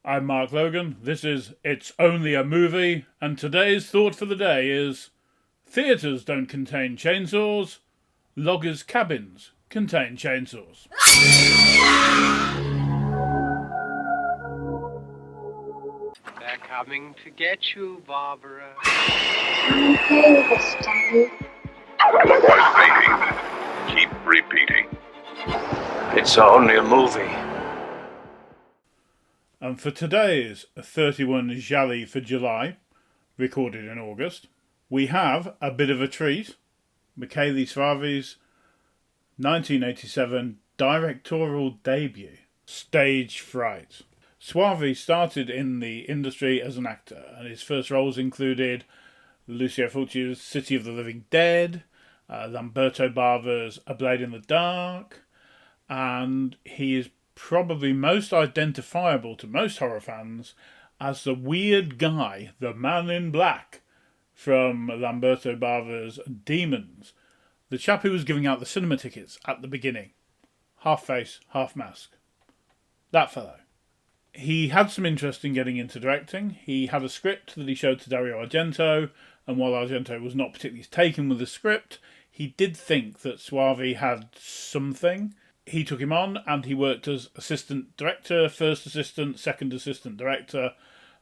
I'm Mark Logan. This is It's Only a Movie, and today's thought for the day is theatres don't contain chainsaws, loggers' cabins contain chainsaws. They're coming to get you, Barbara. Come and play with us, Daddy. Voice fading. Keep repeating. It's only a movie. And for today's 31 Gialli for July, recorded in August, we have a bit of a treat. Michele Soavi's 1987 directorial debut, stage Fright. Soavi started in the industry as an actor, and his first roles included Lucio Fulci's City of the Living Dead, Lamberto Bava's A Blade in the Dark, and he is probably most identifiable to most horror fans as the weird guy, the man in black, from Lamberto Bava's Demons. The chap who was giving out the cinema tickets at the beginning. Half face, half mask. That fellow. He had some interest in getting into directing. He had a script that he showed to Dario Argento, and while Argento was not particularly taken with the script, he did think that Soavi had something. He took him on, and he worked as assistant director, first assistant, second assistant director,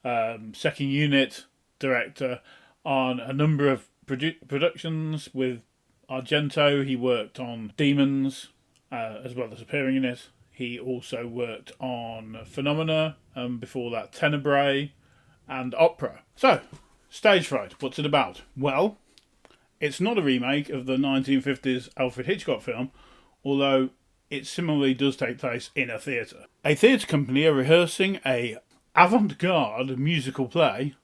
second unit director on a number of productions with Argento. He worked on Demons, as well as appearing in it. He also worked on Phenomena, before that Tenebrae, and Opera. So, Stage Fright, what's it about? Well, it's not a remake of the 1950s Alfred Hitchcock film, although it similarly does take place in a theatre. A theatre company are rehearsing a avant-garde musical play,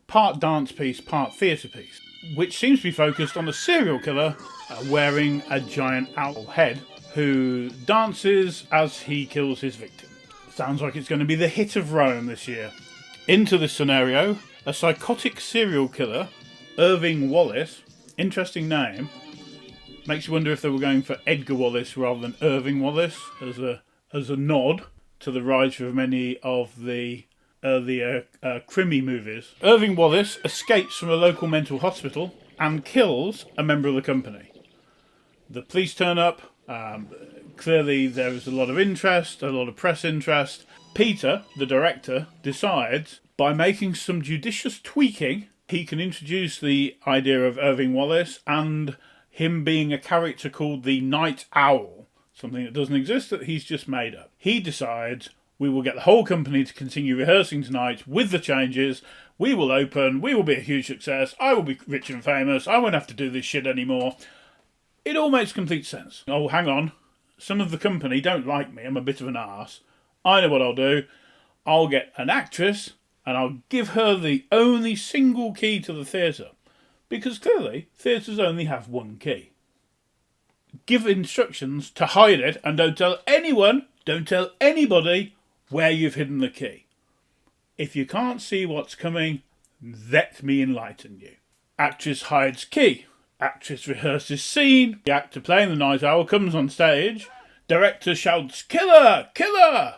part dance piece, part theatre piece, which seems to be focused on a serial killer wearing a giant owl head who dances as he kills his victim. Sounds like it's going to be the hit of Rome this year. Into this scenario, a psychotic serial killer, Irving Wallace, interesting name, makes you wonder if they were going for Edgar Wallace rather than Irving Wallace as a nod to the rise of many of the earlier crimi movies. Irving Wallace escapes from a local mental hospital and kills a member of the company. The police turn up. Clearly there is a lot of interest, a lot of press interest. Peter, the director, decides by making some judicious tweaking, he can introduce the idea of Irving Wallace and him being a character called the Night Owl, something that doesn't exist that he's just made up. He decides, we will get the whole company to continue rehearsing tonight with the changes, we will open, we will be a huge success, I will be rich and famous, I won't have to do this shit anymore. It all makes complete sense. Oh, hang on, some of the company don't like me, I'm a bit of an arse. I know what I'll do, I'll get an actress and I'll give her the only single key to the theatre. Because clearly, theatres only have one key. Give instructions to hide it and don't tell anyone, don't tell anybody where you've hidden the key. If you can't see what's coming, let me enlighten you. Actress hides key. Actress rehearses scene. The actor playing the Night Owl comes on stage. Director shouts, "Killer! Killer!"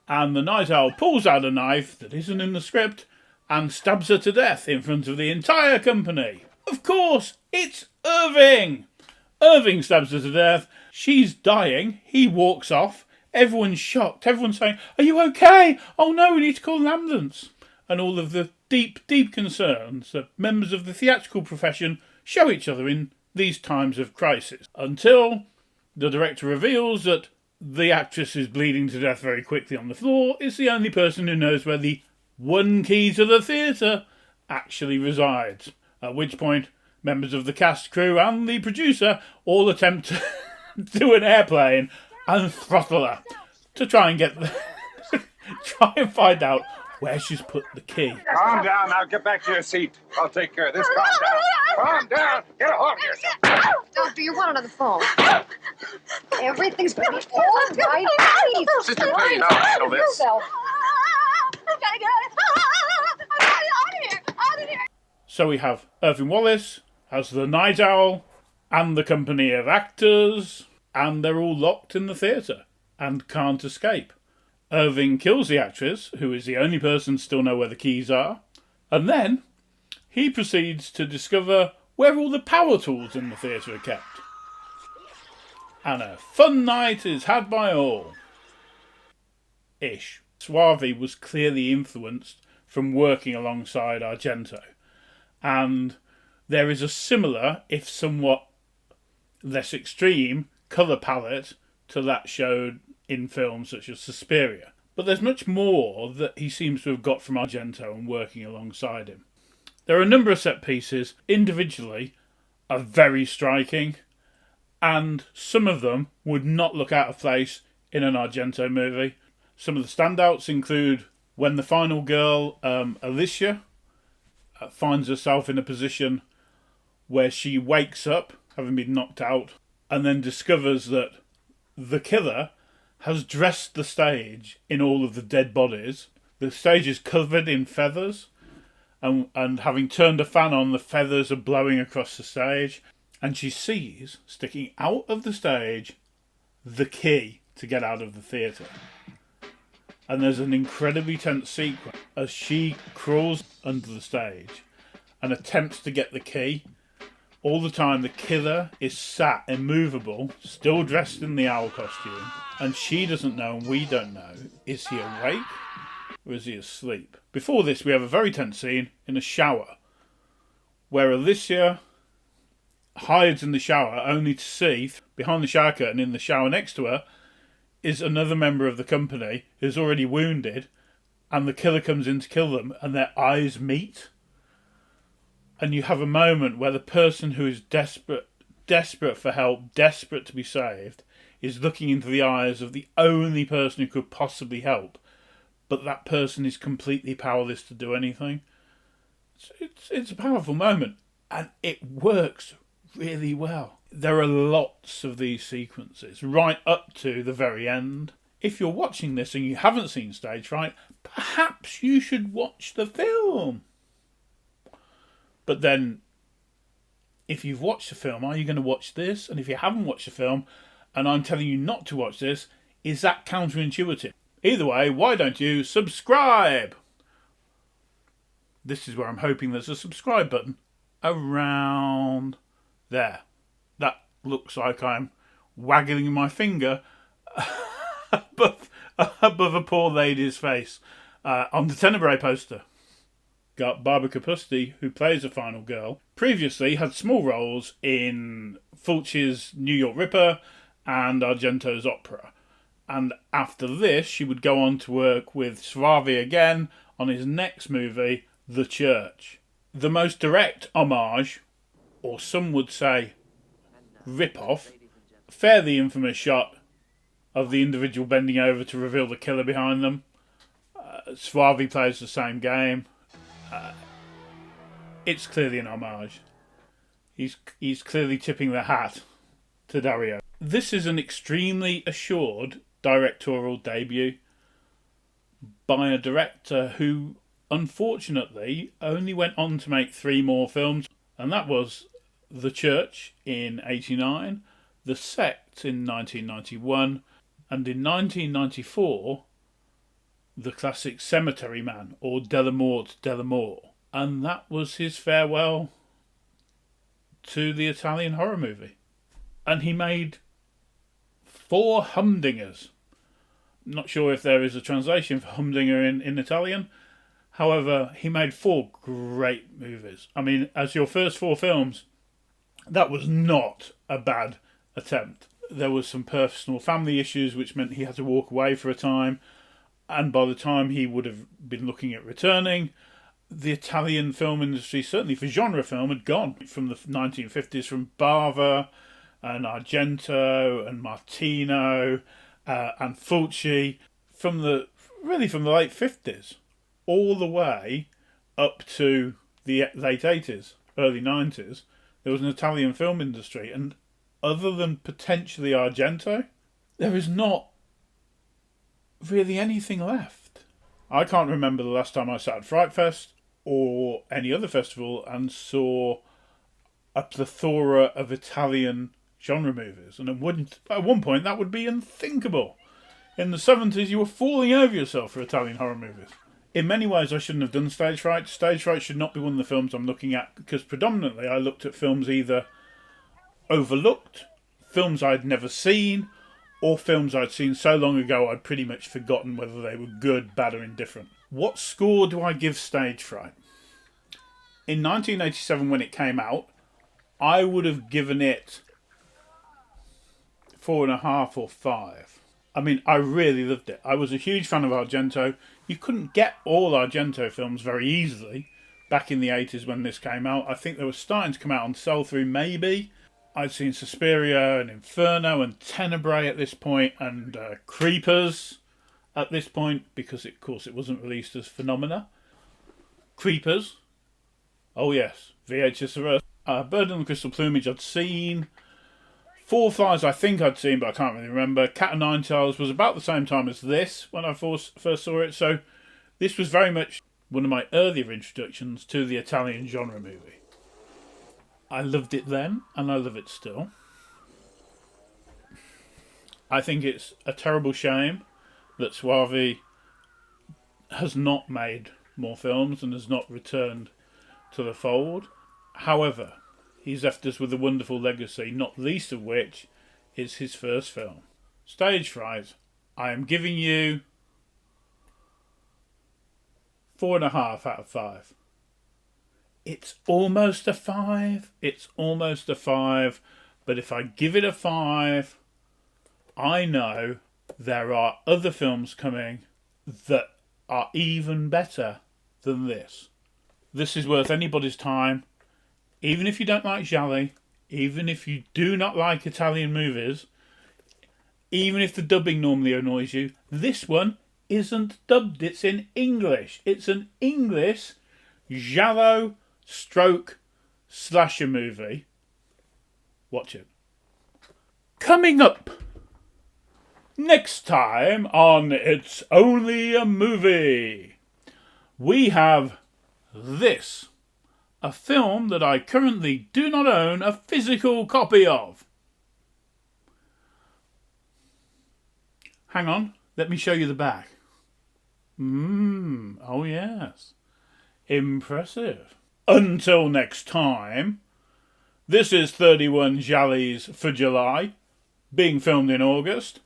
And the Night Owl pulls out a knife that isn't in the script and stabs her to death in front of the entire company. Of course, it's Irving! Irving stabs her to death. She's dying. He walks off. Everyone's shocked. Everyone's saying, "Are you okay? Oh no, we need to call an ambulance." And all of the deep, deep concerns that members of the theatrical profession show each other in these times of crisis. Until the director reveals that the actress is bleeding to death very quickly on the floor, is the only person who knows where the one key to the theatre actually resides. At which point, members of the cast, crew and the producer all attempt to do an airplane and throttle her to try and try and find out where she's put the key. Calm down. Now get back to your seat. I'll take care of this. Calm down. Calm down. Get a hold of yourself. Doctor, you want another phone. Everything's going to be all right. Please. Sister, please, I'll handle this. Yourself. I've got to get out of here. Out of here. So we have Irving Wallace as the Night Owl and the company of actors, and they're all locked in the theatre and can't escape. Irving kills the actress, who is the only person to still know where the keys are, and then he proceeds to discover where all the power tools in the theatre are kept. And a fun night is had by all. Ish. Soavi was clearly influenced from working alongside Argento, and there is a similar, if somewhat less extreme, colour palette to that showed in films such as Suspiria. But there's much more that he seems to have got from Argento and working alongside him. There are a number of set pieces, individually, are very striking, and some of them would not look out of place in an Argento movie. Some of the standouts include when the final girl, Alicia, finds herself in a position where she wakes up, having been knocked out, and then discovers that the killer has dressed the stage in all of the dead bodies. The stage is covered in feathers, and having turned a fan on, the feathers are blowing across the stage, and she sees, sticking out of the stage, the key to get out of the theatre. And there's an incredibly tense sequence as she crawls under the stage and attempts to get the key. All the time the killer is sat immovable, still dressed in the owl costume, and she doesn't know and we don't know, is he awake or is he asleep? Before this we have a very tense scene in a shower where Alicia hides in the shower only to see, behind the shower curtain in the shower next to her, is another member of the company who's already wounded, and the killer comes in to kill them and their eyes meet. And you have a moment where the person who is desperate for help, desperate to be saved, is looking into the eyes of the only person who could possibly help, but that person is completely powerless to do anything. It's a powerful moment, and it works really well. There are lots of these sequences, right up to the very end. If you're watching this and you haven't seen Stage Fright, perhaps you should watch the film. But then, if you've watched the film, are you going to watch this? And if you haven't watched the film, and I'm telling you not to watch this, is that counterintuitive? Either way, why don't you subscribe? This is where I'm hoping there's a subscribe button around there. That looks like I'm waggling my finger above a poor lady's face on the Tenebrae poster. Got Barbara Capusty, who plays the final girl, previously had small roles in Fulci's New York Ripper and Argento's Opera. And after this, she would go on to work with Soavi again on his next movie, The Church. The most direct homage, or some would say rip-off, fairly infamous shot of the individual bending over to reveal the killer behind them. Soavi plays the same game. It's clearly an homage. He's clearly tipping the hat to Dario. This is an extremely assured directorial debut by a director who unfortunately only went on to make 3 more films, and that was The Church in 1989, The Sect in 1991, and in 1994 the classic Cemetery Man, or De la Mort, De la Mort. And that was his farewell to the Italian horror movie. And he made 4 humdingers. Not sure if there is a translation for humdinger in Italian. However, he made 4 great movies. I mean, as your first 4 films, that was not a bad attempt. There was some personal family issues which meant he had to walk away for a time. And by the time he would have been looking at returning, the Italian film industry, certainly for genre film, had gone from the 1950s, from Bava and Argento and Martino and Fulci, from the late 50s, all the way up to the late 80s, early 90s. There was an Italian film industry, and other than potentially Argento, there is not really anything left. I can't remember the last time I sat at Fright Fest or any other festival and saw a plethora of Italian genre movies, and at one point that would be unthinkable In the 70s, you were falling over yourself for Italian horror movies. In many ways, I shouldn't have done Stage Fright. Stage Fright should not be one of the films I'm looking at, because predominantly I looked at films either overlooked, films I'd never seen, or films I'd seen so long ago I'd pretty much forgotten whether they were good, bad or indifferent. What score do I give Stage Fright? In 1987 when it came out, I would have given it 4.5 or 5. I mean, I really loved it. I was a huge fan of Argento. You couldn't get all Argento films very easily back in the 80s when this came out. I think they were starting to come out on sell-through maybe. I'd seen Suspiria and Inferno and Tenebrae at this point, and Creepers at this point, because of course it wasn't released as Phenomena. Creepers. Oh yes, VHS arrest. Bird in the Crystal Plumage I'd seen. Four Flies I think I'd seen, but I can't really remember. Cat o' Nine Tails was about the same time as this when I first saw it, so this was very much one of my earlier introductions to the Italian genre movie. I loved it then, and I love it still. I think it's a terrible shame that Soavi has not made more films and has not returned to the fold. However, he's left us with a wonderful legacy, not least of which is his first film. Stage Fright, I am giving you 4.5 out of 5. It's almost a 5. It's almost a 5. But if I give it a 5, I know there are other films coming that are even better than this. This is worth anybody's time. Even if you don't like Gialli, even if you do not like Italian movies, even if the dubbing normally annoys you, this one isn't dubbed. It's in English. It's an English Giallo stroke slasher movie. Watch it. Coming up next time on It's Only a Movie, we have this. A film that I currently do not own a physical copy of. Hang on, let me show you the back. Oh yes. Impressive. Until next time, this is 31 Giallis for July, being filmed in August.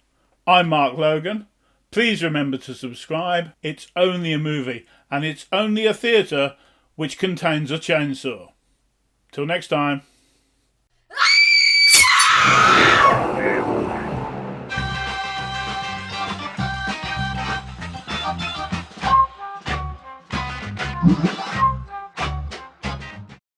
I'm Mark Logan. Please remember to subscribe. It's only a movie, and it's only a theatre which contains a chainsaw. Till next time.